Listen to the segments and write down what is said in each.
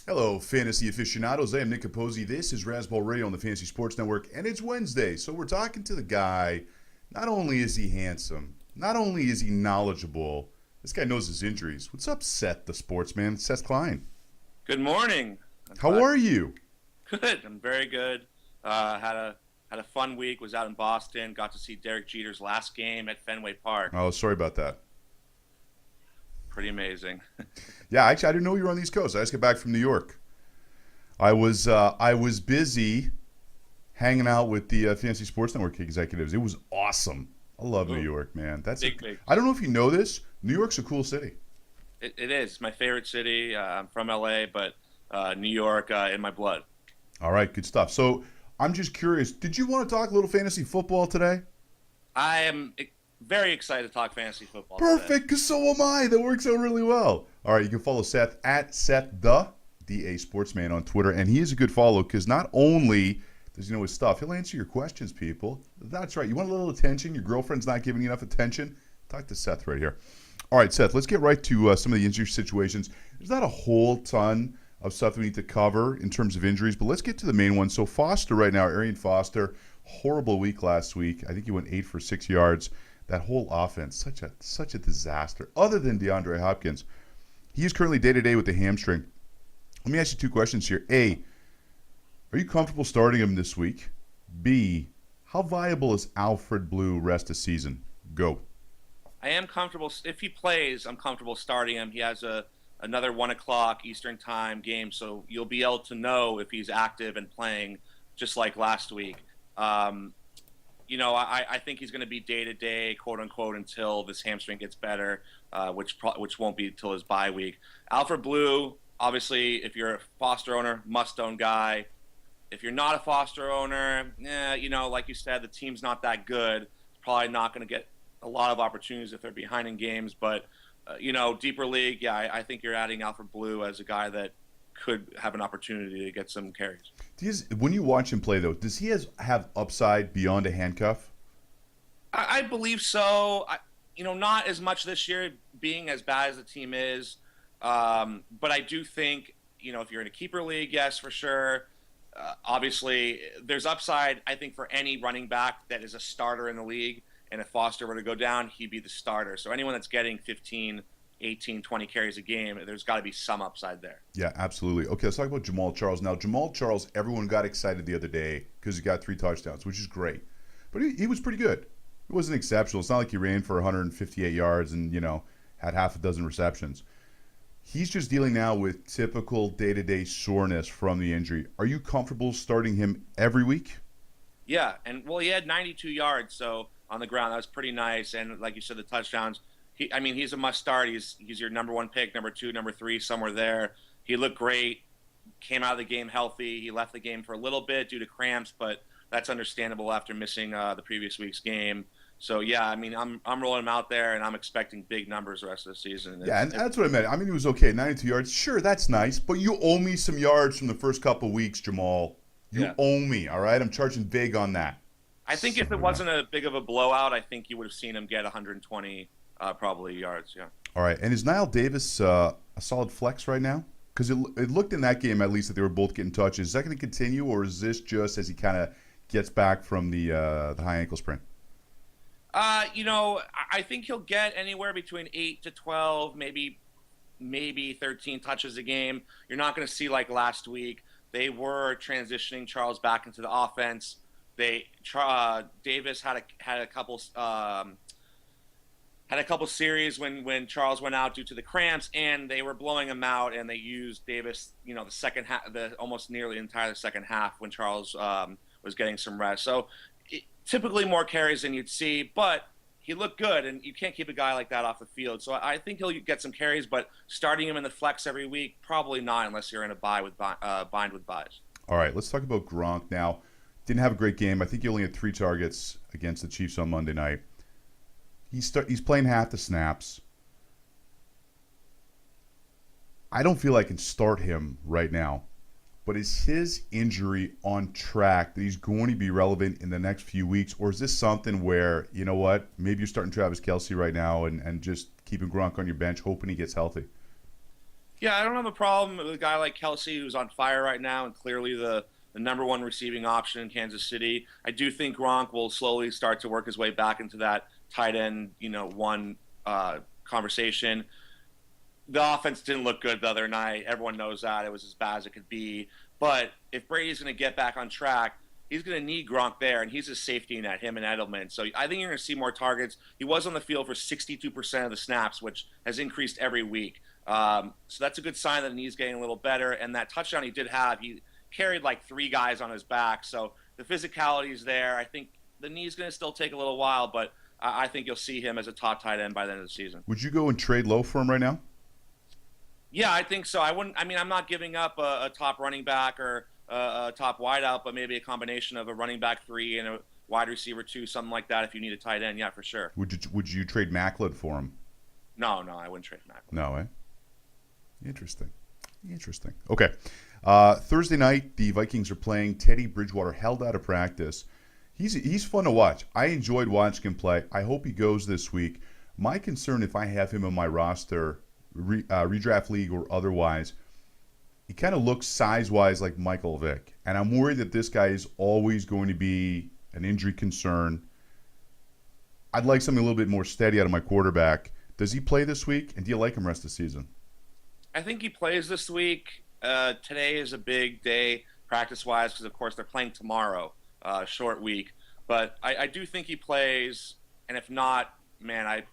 Hello, fantasy aficionados. I am Nick Capozzi. This is Razzball Radio on the Fantasy Sports Network, and it's Wednesday. So we're talking to the guy. Not only is he handsome, not only is he knowledgeable, this guy knows his injuries. What's up, Seth, the sportsman? Seth Klein. Good morning. How are you? Good. I'm very good. Had a fun week. Was out in Boston. Got to see Derek Jeter's last game at Fenway Park. Oh, sorry about that. Pretty amazing. Yeah, actually, I didn't know you were on the East Coast. I just got back from New York. I was busy hanging out with the Fantasy Sports Network executives. It was awesome. I love New York, man. Big. I don't know if you know this. New York's a cool city. It is my favorite city. I'm from LA, but New York in my blood. All right, good stuff. So I'm just curious. Did you want to talk a little fantasy football today? I am very excited to talk fantasy football. Perfect, because so am I. That works out really well. All right, you can follow Seth at Seth the DA Sportsman on Twitter, and he is a good follow because not only does he know his stuff, he'll answer your questions, people. That's right. You want a little attention? Your girlfriend's not giving you enough attention? Talk to Seth right here. All right, Seth, let's get right to some of the injury situations. There's not a whole ton of stuff we need to cover in terms of injuries, but let's get to the main one. So Foster right now, Arian Foster, horrible week last week. I think he went 8 for 6 yards. That whole offense, such a disaster. Other than DeAndre Hopkins, he is currently day-to-day with the hamstring. Let me ask you two questions here. A, are you comfortable starting him this week? B, how viable is Alfred Blue rest of season? Go. I am comfortable if he plays. I'm comfortable starting him. He has another 1 o'clock Eastern time game, so you'll be able to know if he's active and playing, just like last week. I think he's going to be day-to-day, quote-unquote, until this hamstring gets better, which won't be until his bye week. Alfred Blue, obviously, if you're a Foster owner, must-own guy. If you're not a Foster owner, like you said, the team's not that good. Probably not going to get a lot of opportunities if they're behind in games. But, deeper league, yeah, I think you're adding Alfred Blue as a guy that could have an opportunity to get some carries. When you watch him play, though, does he have upside beyond a handcuff? I believe so. Not as much this year, being as bad as the team is. But I do think, if you're in a keeper league, yes, for sure. Obviously, there's upside, I think, for any running back that is a starter in the league. And if Foster were to go down, he'd be the starter. So anyone that's getting 15, 18, 20 carries a game, there's got to be some upside there. Yeah, absolutely. Okay, let's talk about Jamal Charles. Now, Jamal Charles, everyone got excited the other day because he got 3 touchdowns, which is great. But he was pretty good. It wasn't exceptional. It's not like he ran for 158 yards and, had half a dozen receptions. He's just dealing now with typical day-to-day soreness from the injury. Are you comfortable starting him every week? Yeah, and he had 92 yards on the ground. That was pretty nice. And like you said, the touchdowns. He's a must start. He's your number 1 pick, number 2, number 3, somewhere there. He looked great. Came out of the game healthy. He left the game for a little bit due to cramps, but that's understandable after missing the previous week's game. So yeah, I'm rolling him out there, and I'm expecting big numbers the rest of the season. Yeah, and that's what I meant. He was okay, 92 yards. Sure, that's nice, but you owe me some yards from the first couple weeks, Jamal. You owe me, all right? I'm charging big on that. I think if it wasn't a big of a blowout, I think you would have seen him get 120 probably yards, yeah. All right, and is Niall Davis a solid flex right now? Because it looked in that game, at least, that they were both getting touches. Is that going to continue, or is this just as he kind of gets back from the high ankle sprain? I think he'll get anywhere between 8 to 12, maybe 13 touches a game. You're not going to see like last week. They were transitioning Charles back into the offense. Davis had a couple series when Charles went out due to the cramps, and they were blowing him out, and they used Davis, the second half, almost nearly entire second half when Charles was getting some rest. So typically more carries than you'd see, but he looked good, and you can't keep a guy like that off the field. So I think he'll get some carries, but starting him in the flex every week, probably not unless you're in a bind with buys. All right, let's talk about Gronk now. Didn't have a great game. I think he only had 3 targets against the Chiefs on Monday night. He's playing half the snaps. I don't feel I can start him right now. But is his injury on track that he's going to be relevant in the next few weeks? Or is this something where, you know what, maybe you're starting Travis Kelce right now and just keeping Gronk on your bench, hoping he gets healthy? Yeah, I don't have a problem with a guy like Kelsey who's on fire right now and clearly the number one receiving option in Kansas City. I do think Gronk will slowly start to work his way back into that tight end, one conversation. The offense didn't look good the other night. Everyone knows that. It was as bad as it could be. But if Brady's going to get back on track, he's going to need Gronk there, and he's a safety net, him and Edelman. So I think you're going to see more targets. He was on the field for 62% of the snaps, which has increased every week. So that's a good sign that the knee's getting a little better. And that touchdown he did have, he carried like 3 guys on his back. So the physicality is there. I think the knee's going to still take a little while, but I think you'll see him as a top tight end by the end of the season. Would you go and trade low for him right now? Yeah, I think so. I'm not giving up a top running back or a top wideout, but maybe a combination of a running back 3 and a wide receiver 2, something like that. If you need a tight end, yeah, for sure. Would you trade Macklin for him? No, I wouldn't trade Macklin. No, eh? Interesting. Okay. Thursday night, the Vikings are playing. Teddy Bridgewater held out of practice. He's fun to watch. I enjoyed watching him play. I hope he goes this week. My concern, if I have him on my roster, redraft league or otherwise, he kind of looks size-wise like Michael Vick. And I'm worried that this guy is always going to be an injury concern. I'd like something a little bit more steady out of my quarterback. Does he play this week? And do you like him rest of the season? I think he plays this week. Today is a big day practice-wise because, of course, they're playing tomorrow, short week. But I do think he plays. And if not, man, I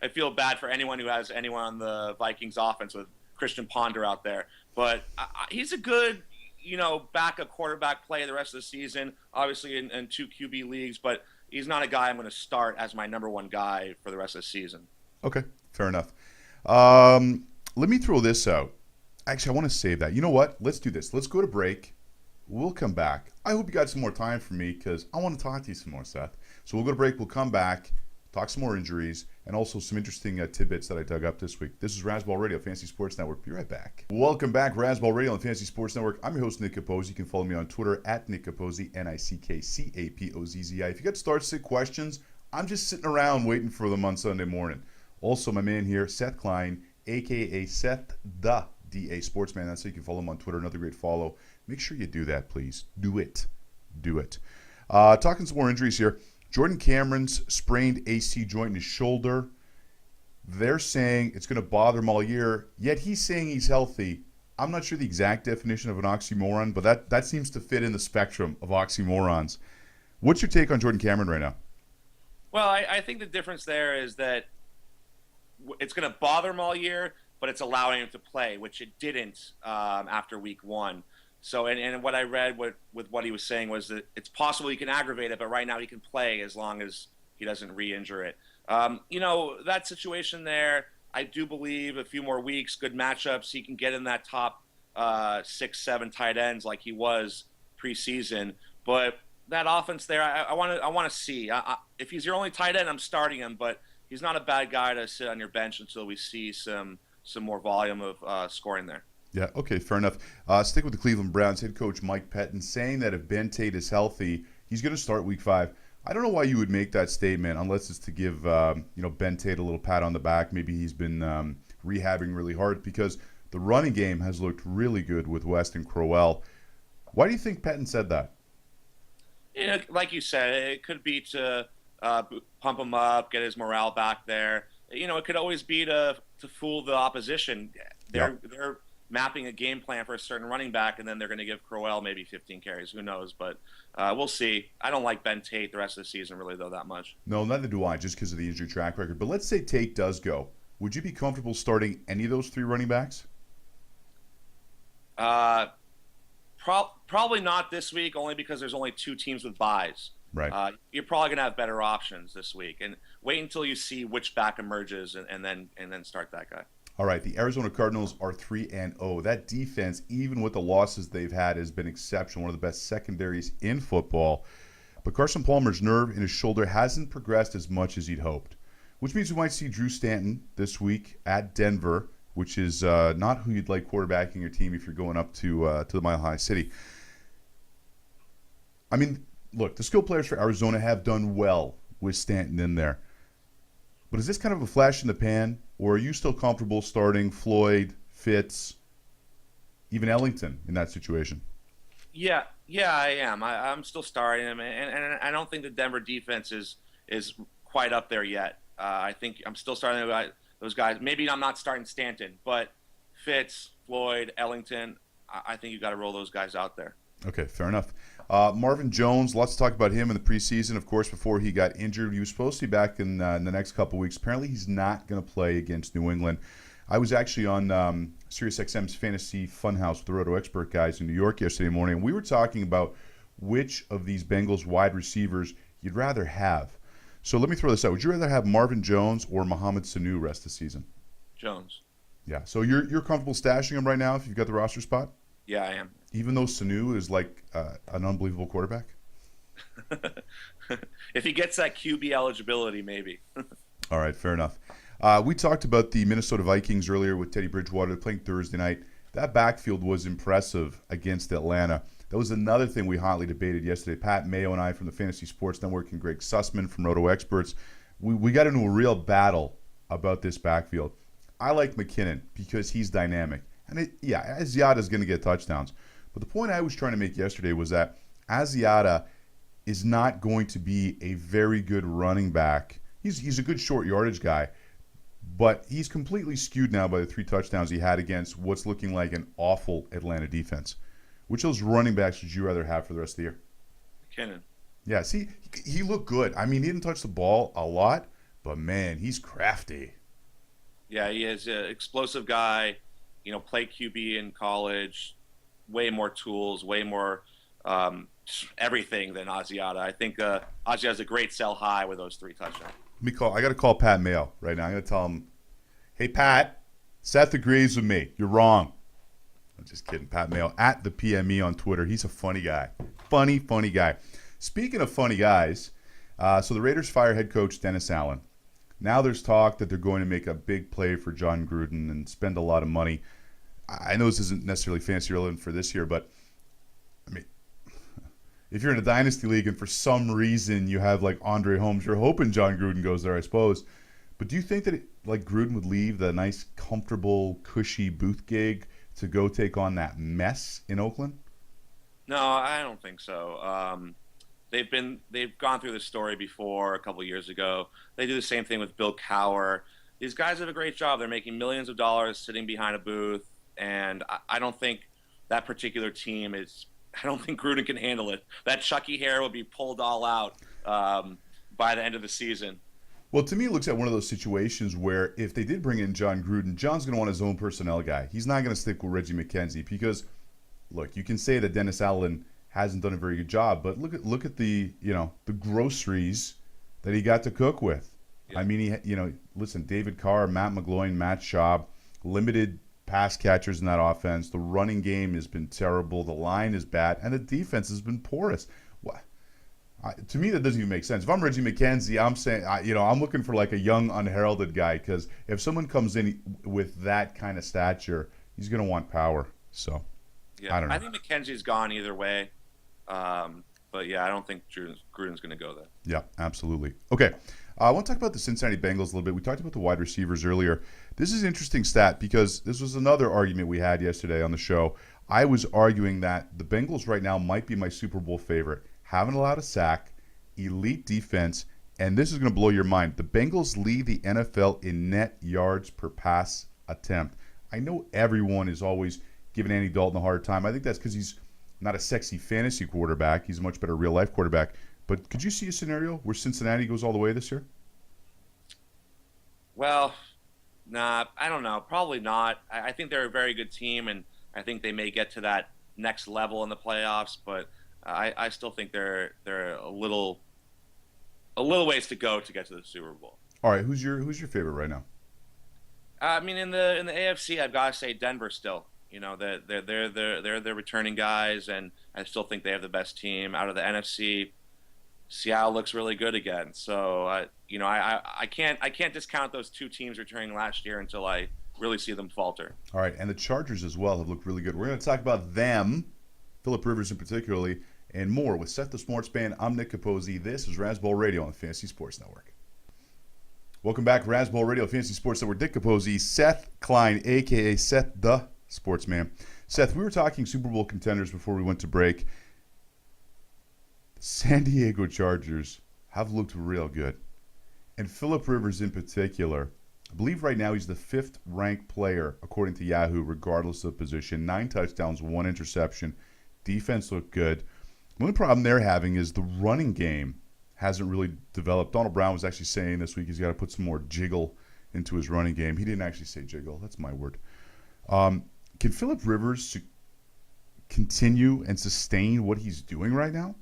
feel bad for anyone who has anyone on the Vikings offense with Christian Ponder out there. But he's a good, backup quarterback play the rest of the season, obviously in 2 QB leagues. But he's not a guy I'm going to start as my number 1 guy for the rest of the season. Okay, fair enough. Let me throw this out. Actually, I want to save that. You know what? Let's do this. Let's go to break. We'll come back. I hope you got some more time for me because I want to talk to you some more, Seth. So we'll go to break. We'll come back, talk some more injuries, and also some interesting tidbits that I dug up this week. This is Razzball Radio, Fantasy Sports Network. Be right back. Welcome back, Razzball Radio on Fantasy Sports Network. I'm your host, Nick Capozzi. You can follow me on Twitter at Nick Capozzi, NickCapozzi. If you got start-sit questions, I'm just sitting around waiting for them on Sunday morning. Also, my man here, Seth Klein, a.k.a. Seth the DA Sportsman. That's how you can follow him on Twitter. Another great follow. Make sure you do that, please. Do it. Talking some more injuries here. Jordan Cameron's sprained AC joint in his shoulder. They're saying it's going to bother him all year, yet he's saying he's healthy. I'm not sure the exact definition of an oxymoron, but that seems to fit in the spectrum of oxymorons. What's your take on Jordan Cameron right now? Well, I think the difference there is that it's going to bother him all year, but it's allowing him to play, which it didn't after week 1. So, and what I read with what he was saying was that it's possible he can aggravate it, but right now he can play as long as he doesn't re-injure it. That situation there, I do believe a few more weeks, good matchups, he can get in that top 6, 7 tight ends like he was preseason. But that offense there, I want to see. If he's your only tight end, I'm starting him, but he's not a bad guy to sit on your bench until we see some more volume of scoring there. Yeah, okay, fair enough. Stick with the Cleveland Browns head coach Mike Pettin saying that if Ben Tate is healthy, he's going to start week 5. I don't know why you would make that statement unless it's to give Ben Tate a little pat on the back. Maybe he's been rehabbing really hard because the running game has looked really good with West and Crowell. Why do you think Pettin said that? Like you said, it could be to pump him up, get his morale back there. It could always be to fool the opposition. They're mapping a game plan for a certain running back, and then they're going to give Crowell maybe 15 carries. Who knows? But we'll see. I don't like Ben Tate the rest of the season really, though, that much. No, neither do I, just because of the injury track record. But let's say Tate does go. Would you be comfortable starting any of those 3 running backs? Probably not this week, only because there's only 2 teams with byes. Right. You're probably going to have better options this week. And wait until you see which back emerges and then start that guy. All right, the Arizona Cardinals are 3-0. That defense, even with the losses they've had, has been exceptional. One of the best secondaries in football. But Carson Palmer's nerve in his shoulder hasn't progressed as much as he'd hoped, which means we might see Drew Stanton this week at Denver, which is not who you'd like quarterbacking your team if you're going up to the Mile High City. I mean, look, the skill players for Arizona have done well with Stanton in there. But is this kind of a flash in the pan, or are you still comfortable starting Floyd, Fitz, even Ellington in that situation. Yeah, yeah, I am. I'm still starting him, and I don't think the Denver defense is quite up there yet. I think I'm still starting those guys. Maybe I'm not starting Stanton, but Fitz, Floyd, Ellington. I think you got to roll those guys out there. Okay, fair enough. Marvin Jones, lots to talk about him in the preseason, of course, before he got injured. He was supposed to be back in the next couple weeks. Apparently, he's not going to play against New England. I was actually on SiriusXM's Fantasy Funhouse with the Roto Expert guys in New York yesterday morning, and we were talking about which of these Bengals wide receivers you'd rather have. So let me throw this out. Would you rather have Marvin Jones or Mohamed Sanu rest the season? Jones. Yeah. So you're comfortable stashing him right now if you've got the roster spot? Yeah, I am. Even though Sanu is like an unbelievable quarterback? If he gets that QB eligibility, maybe. All right, fair enough. We talked about the Minnesota Vikings earlier with Teddy Bridgewater playing Thursday night. That backfield was impressive against Atlanta. That was another thing we hotly debated yesterday. Pat Mayo and I from the Fantasy Sports Network and Greg Sussman from Roto Experts, we got into a real battle about this backfield. I like McKinnon because he's dynamic. And Asiata's going to get touchdowns. But the point I was trying to make yesterday was that Asiata is not going to be a very good running back. He's a good short yardage guy, but he's completely skewed now by the 3 touchdowns he had against what's looking like an awful Atlanta defense. Which of those running backs would you rather have for the rest of the year? McKinnon. Yeah, see, he looked good. I mean, he didn't touch the ball a lot, but man, he's crafty. Yeah, he is an explosive guy. Played QB in college. Way more tools, way more everything than Asiata. I think Asiata's a great sell high with those 3 touchdowns. I got to call Pat Mayo right now. I'm going to tell him, hey, Pat, Seth agrees with me. You're wrong. I'm just kidding. Pat Mayo at the PME on Twitter. He's a funny guy. Funny guy. Speaking of funny guys, so the Raiders fire head coach Dennis Allen. Now there's talk that they're going to make a big play for John Gruden and spend a lot of money. I know this isn't necessarily fantasy relevant for this year, but I mean, if you're in a dynasty league and for some reason you have like Andre Holmes, you're hoping John Gruden goes there, I suppose. But do you think that Gruden would leave the nice, comfortable, cushy booth gig to go take on that mess in Oakland? No, I don't think so. They've gone through this story before a couple of years ago. They do the same thing with Bill Cowher. These guys have a great job. They're making millions of dollars sitting behind a booth, and I don't think that particular team is. I don't think Gruden can handle it. That Chucky hair will be pulled all out by the end of the season. Well, to me, it looks at one of those situations where if they did bring in John Gruden, John's going to want his own personnel guy. He's not going to stick with Reggie McKenzie because, look, you can say that Dennis Allen hasn't done a very good job, but look at the the groceries that he got to cook with. Yeah. I mean, listen, David Carr, Matt McGloin, Matt Schaub, limited pass catchers in that offense. The running game has been terrible. The line is bad, and the defense has been porous. What? To me, that doesn't even make sense. If I'm Reggie McKenzie, I'm saying, I'm looking for like a young, unheralded guy because if someone comes in with that kind of stature, he's going to want power. So, yeah, I don't know. I think McKenzie's gone either way. But yeah, I don't think Gruden's going to go there. Yeah, absolutely. Okay. I want to talk about the Cincinnati Bengals a little bit. We talked about the wide receivers earlier. This is an interesting stat because this was another argument we had yesterday on the show. I was arguing that the Bengals right now might be my Super Bowl favorite. Haven't allowed a sack, elite defense, and this is going to blow your mind. The Bengals lead the NFL in net yards per pass attempt. I know everyone is always giving Andy Dalton a hard time. I think that's because he's not a sexy fantasy quarterback. He's a much better real-life quarterback. But could you see a scenario where Cincinnati goes all the way this year? Well, nah, I don't know. Probably not. I think they're a very good team, and I think they may get to that next level in the playoffs. But I still think they're a little ways to go to get to the Super Bowl. All right, who's your favorite right now? I mean, in the AFC, I've got to say Denver still. They're the returning guys, and I still think they have the best team. Out of the NFC, Seattle looks really good again. So I can't discount those 2 teams returning last year until I really see them falter. All right, and the Chargers as well have looked really good. We're going to talk about them, Phillip Rivers in particularly, and more with Seth the Sports Man. I'm Nick Capozzi. This is Razzball Radio on the Fantasy Sports Network. Welcome back, Razzball Radio, Fantasy Sports Network. Dick Capozzi, Seth Klein, a.k.a. Seth the Sportsman. Seth, we were talking Super Bowl contenders before we went to break. The San Diego Chargers have looked real good. And Phillip Rivers in particular, I believe right now he's the 5th ranked player, according to Yahoo, regardless of position. 9 touchdowns, 1 interception. Defense looked good. The only problem they're having is the running game hasn't really developed. Donald Brown was actually saying this week he's got to put some more jiggle into his running game. He didn't actually say jiggle. That's my word. Can Phillip Rivers continue and sustain what he's doing right now?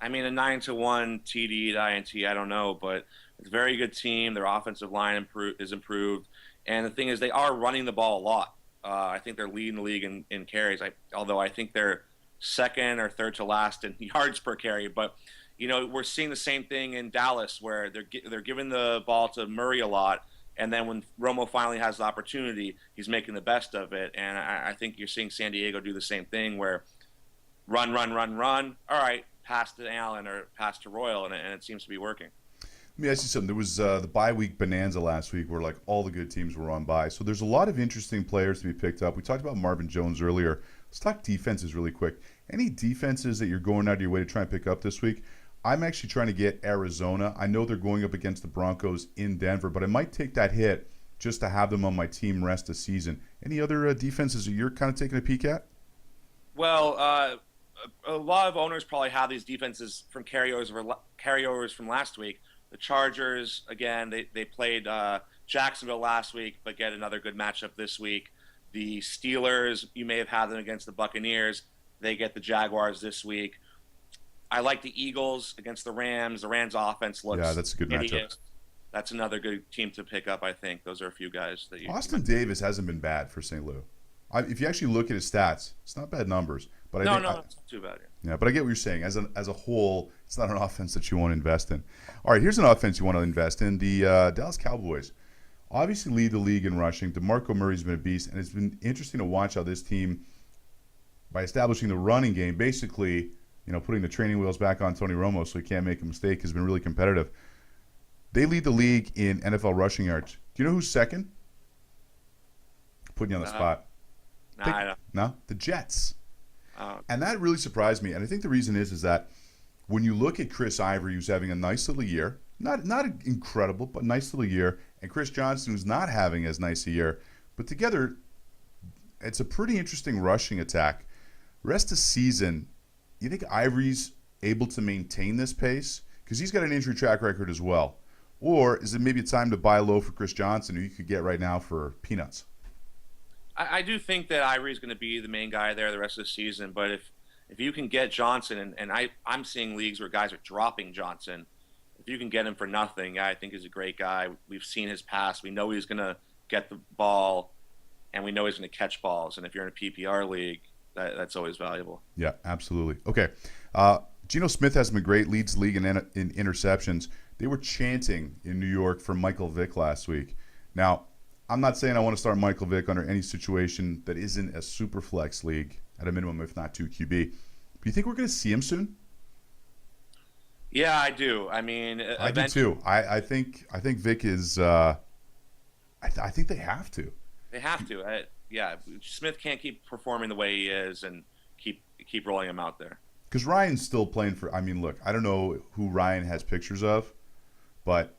I mean, a 9-1 TD to INT, I don't know, but it's a very good team. Their offensive line is improved. And the thing is, they are running the ball a lot. I think they're leading the league in carries, although I think they're second or third to last in yards per carry. But, you know, we're seeing the same thing in Dallas where they're giving the ball to Murray a lot. And then when Romo finally has the opportunity, he's making the best of it. And I think you're seeing San Diego do the same thing where run. All right, pass to Allen or pass to Royal, and it seems to be working. Let me ask you something. There was the bye week bonanza last week where like all the good teams were on bye. So there's a lot of interesting players to be picked up. We talked about Marvin Jones earlier. Let's talk defenses really quick. Any defenses that you're going out of your way to try and pick up this week? I'm actually trying to get Arizona. I know they're going up against the Broncos in Denver, but I might take that hit just to have them on my team rest of season. Any other defenses that you're kind of taking a peek at? Well, a lot of owners probably have these defenses from carryovers from last week. The Chargers, again, they played Jacksonville last week, but get another good matchup this week. The Steelers, you may have had them against the Buccaneers. They get the Jaguars this week. I like the Eagles against the Rams. The Rams offense looks that's a good matchup. That's another good team to pick up, I think. Those are a few guys that you. Austin Davis hasn't been bad for St. Louis. If you actually look at his stats, it's not bad numbers. But it's not too bad. Yeah, but I get what you're saying. As a whole, it's not an offense that you want to invest in. All right, here's an offense you want to invest in. The Dallas Cowboys obviously lead the league in rushing. DeMarco Murray's been a beast, and it's been interesting to watch how this team, by establishing the running game, basically, you know, putting the training wheels back on Tony Romo so he can't make a mistake, has been really competitive. They lead the league in NFL rushing yards. Do you know who's second? Putting you on the spot. I don't. No? The Jets. And that really surprised me. And I think the reason is that when you look at Chris Ivory, who's having a nice little year, not incredible, but nice little year, and Chris Johnson, who's not having as nice a year, but together, it's a pretty interesting rushing attack. Rest of season, you think Ivory's able to maintain this pace? Because he's got an injury track record as well. Or is it maybe time to buy low for Chris Johnson, who you could get right now for peanuts? I do think that Ivory is going to be the main guy there the rest of the season. But if you can get Johnson, and I'm seeing leagues where guys are dropping Johnson, if you can get him for nothing, I think he's a great guy. We've seen his past. We know he's going to get the ball, and we know he's going to catch balls. And if you're in a PPR league, that's always valuable. Yeah, absolutely. Okay. Geno Smith has been great, leads the league in interceptions. They were chanting in New York for Michael Vick last week. Now, I'm not saying I want to start Michael Vick under any situation that isn't a super flex league at a minimum, if not 2 QB. Do you think we're going to see him soon? Yeah, I do. I mean, I do too. I think Vick is. I think they have to. They have to. Yeah, Smith can't keep performing the way he is and keep rolling him out there. Because Ryan's still playing for. I mean, look, I don't know who Ryan has pictures of, but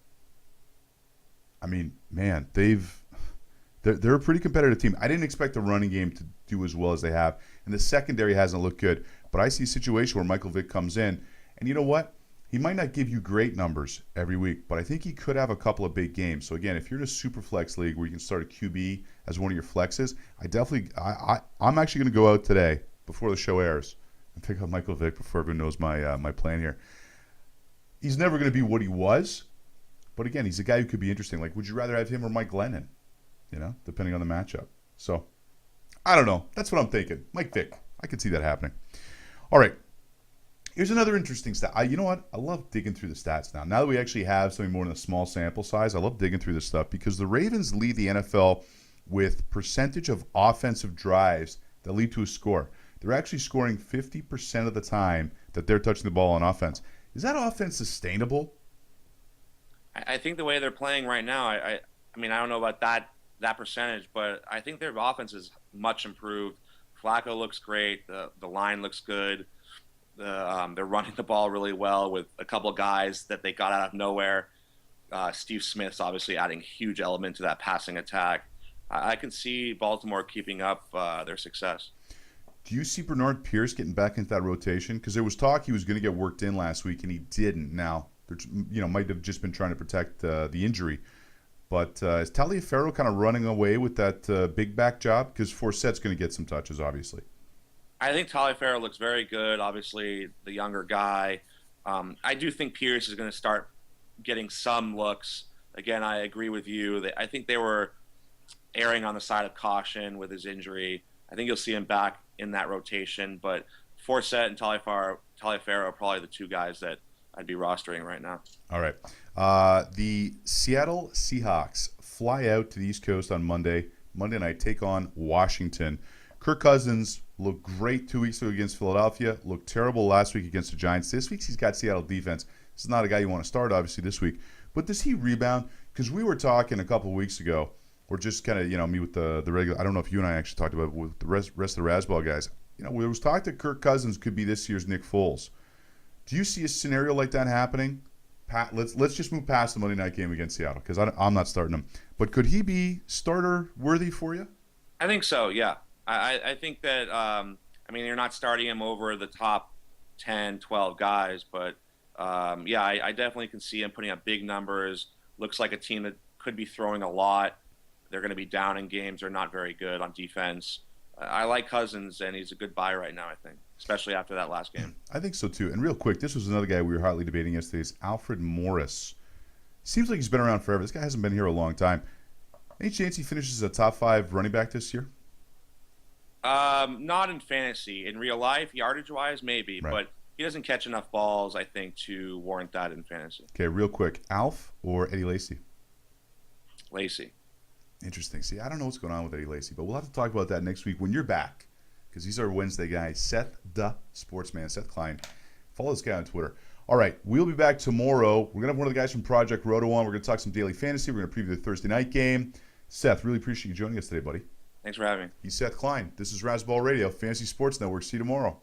I mean, man, they're a pretty competitive team. I didn't expect the running game to do as well as they have, and the secondary hasn't looked good. But I see a situation where Michael Vick comes in, and you know what? He might not give you great numbers every week, but I think he could have a couple of big games. So again, if you're in a super flex league where you can start a QB as one of your flexes, I'm actually going to go out today before the show airs and pick up Michael Vick before everyone knows my plan here. He's never going to be what he was, but again, he's a guy who could be interesting. Like, would you rather have him or Mike Glennon? You know, depending on the matchup. So, I don't know. That's what I'm thinking. Mike Vick. I could see that happening. All right. Here's another interesting stat. You know what? I love digging through the stats now. Now that we actually have something more than a small sample size, I love digging through this stuff because the Ravens lead the NFL with percentage of offensive drives that lead to a score. They're actually scoring 50% of the time that they're touching the ball on offense. Is that offense sustainable? I think the way they're playing right now, I mean, I don't know about that percentage, but I think their offense is much improved. Flacco looks great. The line looks good. They're running the ball really well with a couple of guys that they got out of nowhere. Steve Smith's obviously adding a huge element to that passing attack. I can see Baltimore keeping up their success. Do you see Bernard Pierce getting back into that rotation? Because there was talk he was going to get worked in last week, and he didn't. Now, might have just been trying to protect the injury. But is Taliaferro kind of running away with that big back job? Because Forset's going to get some touches, obviously. I think Taliaferro looks very good. Obviously, the younger guy. I do think Pierce is going to start getting some looks. Again, I agree with you. I think they were erring on the side of caution with his injury. I think you'll see him back in that rotation, but Forsett and Taliaferro are probably the two guys that I'd be rostering right now. All right. The Seattle Seahawks fly out to the East Coast on Monday night, take on Washington. Kirk Cousins looked great 2 weeks ago against Philadelphia, looked terrible last week against the Giants. This week he's got Seattle defense. This is not a guy you want to start, obviously, this week. But does he rebound? Because we were talking a couple of weeks ago, or just kind of, me with the regular, I don't know if you and I actually talked about it with the rest of the Razzball guys. There was talk that Kirk Cousins could be this year's Nick Foles. Do you see a scenario like that happening? Let's just move past the Monday night game against Seattle, because I'm not starting him. But could he be starter worthy for you? I think so, yeah. I think that, you're not starting him over the top 10, 12 guys, but I definitely can see him putting up big numbers. Looks like a team that could be throwing a lot. They're going to be down in games. They're not very good on defense. I like Cousins, and he's a good buy right now, I think, especially after that last game. I think so, too. And real quick, this was another guy we were hotly debating yesterday, is Alfred Morris. Seems like he's been around forever. This guy hasn't been here a long time. Any chance he finishes a top 5 running back this year? Not in fantasy. In real life, yardage-wise, maybe, right. But he doesn't catch enough balls, I think, to warrant that in fantasy. Okay, real quick. Alf or Eddie Lacy? Lacy. Interesting. See, I don't know what's going on with Eddie Lacy, but we'll have to talk about that next week when you're back, because he's our Wednesday guy, Seth the Sportsman, Seth Klein. Follow this guy on Twitter. All right, we'll be back tomorrow. We're going to have one of the guys from Project Roto on. We're going to talk some daily fantasy. We're going to preview the Thursday night game. Seth, really appreciate you joining us today, buddy. Thanks for having me. He's Seth Klein. This is Razzball Radio, Fantasy Sports Network. See you tomorrow.